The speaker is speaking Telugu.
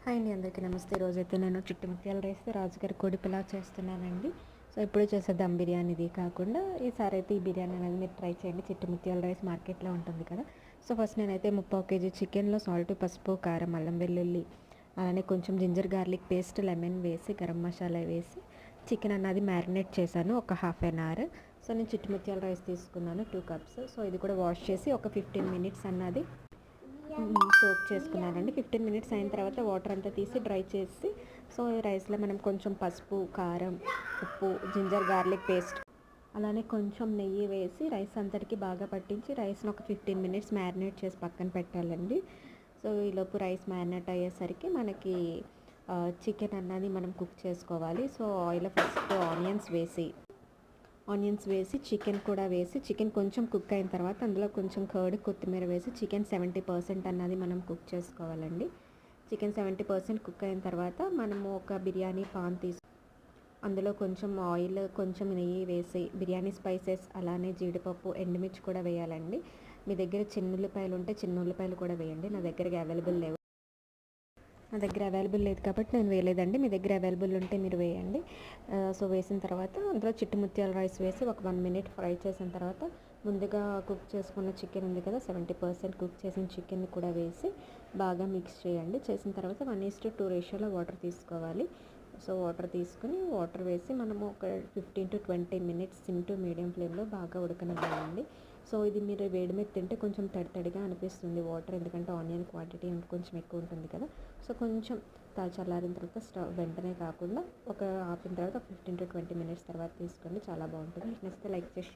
హాయ్ అండి, అందరికీ నమస్తే. ఈరోజైతే నేను చిట్టుముత్యాల రైస్ రాజుగారి కోడి పులావ్ చేస్తున్నానండి. సో ఎప్పుడు చేసే దమ్ బిర్యానీది కాకుండా ఈసారి అయితే ఈ బిర్యానీ అనేది మీరు ట్రై చేయండి. చిట్టుముత్యాల రైస్ మార్కెట్లో ఉంటుంది కదా. సో ఫస్ట్ నేనైతే 3/4 కేజీ చికెన్లో సాల్ట్, పసుపు, కారం, అల్లం వెల్లుల్లి, అలానే కొంచెం జింజర్ గార్లిక్ పేస్ట్, లెమన్ వేసి గరం మసాలా వేసి చికెన్ అన్నది మ్యారినేట్ చేశాను ఒక హాఫ్ అన్ అవర్. సో నేను చిట్టుముత్యాల రైస్ తీసుకున్నాను 2 కప్స్. సో ఇది కూడా వాష్ చేసి ఒక 15 మినిట్స్ అన్నది సోక్ చేసుకున్నానండి. 15 మినిట్స్ అయిన తర్వాత వాటర్ అంతా తీసి డ్రై చేసి, సో ఈ రైస్లో మనం కొంచెం పసుపు, కారం, ఉప్పు, జింజర్ గార్లిక్ పేస్ట్, అలానే కొంచెం నెయ్యి వేసి రైస్ అంతటికి బాగా పట్టించి రైస్ని ఒక 15 మినిట్స్ మ్యారినేట్ చేసి పక్కన పెట్టాలండి. సో ఈలోపు రైస్ మ్యారినేట్ అయ్యేసరికి మనకి చికెన్ అన్నది మనం కుక్ చేసుకోవాలి. సో ఆయిల్ ఫస్ట్ ఆనియన్స్ వేసి చికెన్ కూడా వేసి చికెన్ కొంచెం కుక్ అయిన తర్వాత అందులో కొంచెం కర్డ్, కొత్తిమీర వేసి చికెన్ 70% అన్నది మనం కుక్ చేసుకోవాలండి. చికెన్ 70% కుక్ అయిన తర్వాత మనము ఒక బిర్యానీ పాన్ అందులో కొంచెం ఆయిల్, కొంచెం నెయ్యి వేసి బిర్యానీ స్పైసెస్, అలానే జీడిపప్పు, ఎండుమిర్చి కూడా వేయాలండి. మీ దగ్గర చిన్న ఉల్లిపాయలు ఉంటే చిన్న ఉల్లిపాయలు కూడా వేయండి. నా దగ్గర అవైలబుల్ లేదు కాబట్టి నేను వేయలేదండి. మీ దగ్గర అవైలబుల్ ఉంటే మీరు వేయండి. సో వేసిన తర్వాత అందులో చిట్టుముత్యాల రైస్ వేసి ఒక 1 మినిట్ ఫ్రై చేసిన తర్వాత ముందుగా కుక్ చేసుకున్న చికెన్ ఉంది కదా, 70% కుక్ చేసిన చికెన్ని కూడా వేసి బాగా మిక్స్ చేయండి. చేసిన తర్వాత 1:2 రేషియోలో వాటర్ తీసుకోవాలి. సో వాటర్ తీసుకుని వాటర్ వేసి మనము ఒక 15 to 20 minutes SIM to medium ఫ్లేమ్లో బాగా ఉడకనివ్వాలండి. సో ఇది మీరు వేడి మీద తింటే కొంచెం తడిగా అనిపిస్తుంది వాటర్, ఎందుకంటే ఆనియన్ క్వాంటిటీ కొంచెం ఎక్కువ ఉంటుంది కదా. సో కొంచెం చల్లారిన తర్వాత స్టవ్ వెంటనే కాకుండా ఒక ఆపిన తర్వాత 15 to 20 మినిట్స్ తర్వాత తీసుకోండి. చాలా బాగుంటుంది. నెక్స్ట్ లైక్ చేసి